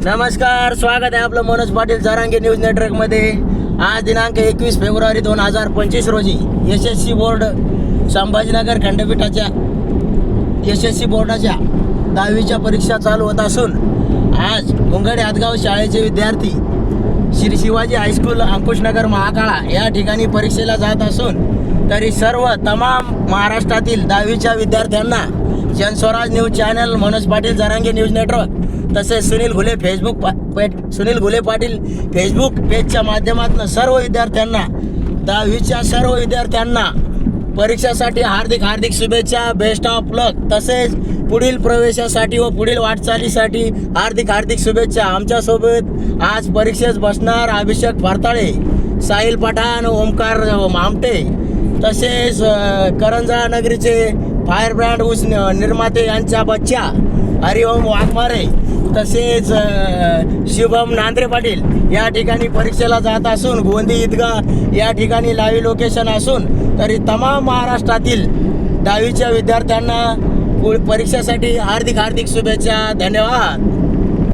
नमस्कार, स्वागत आहे आपलं मनोज पाटील जरांगे न्यूज नेटवर्कमध्ये। आज दिनांक 21 फेब्रुवारी 2025 रोजी SSC बोर्ड संभाजीनगर खंडपीठाच्या SSC बोर्डाच्या 10वीच्या परीक्षा चालू होत असून आज मुंगडे हातगाव शाळेचे विद्यार्थी श्री शिवाजी हायस्कूल अंकुशनगर महाकाळा या ठिकाणी परीक्षेला जात असून तरी सर्व तमाम महाराष्ट्रातील 10वीच्या विद्यार्थ्यांना Janswaraj news channel, Manoj Patil Jarange news network तसेच सुनील घुले पाटील फेसबुक पेजच्या माध्यमातून सर्व विद्यार्थ्यांना 10वीच्या सर्व विद्यार्थ्यांना परीक्षेसाठी हार्दिक शुभेच्छा, बेस्ट ऑफ लक। तसेच पुढील प्रवेशासाठी व पुढील वाटचालीसाठी हार्दिक शुभेच्छा। आमच्यासोबत आज परीक्षेस बसणार अभिषेक फरताळे, साहिल पठाण, ओमकार मामटे तसेच करंजा नगरीचे फायर ब्रँड ऊस निर्माते यांच्या बच्चा हरिओम वाघमारे तसेच शुभम नांद्रे पाटील या ठिकाणी परीक्षेला जात असून गोंदी ईदगाह या ठिकाणी लाईव्ह लोकेशन असून तरी तमाम महाराष्ट्रातील 10वीच्या विद्यार्थ्यांना परीक्षेसाठी हार्दिक शुभेच्छा। धन्यवाद।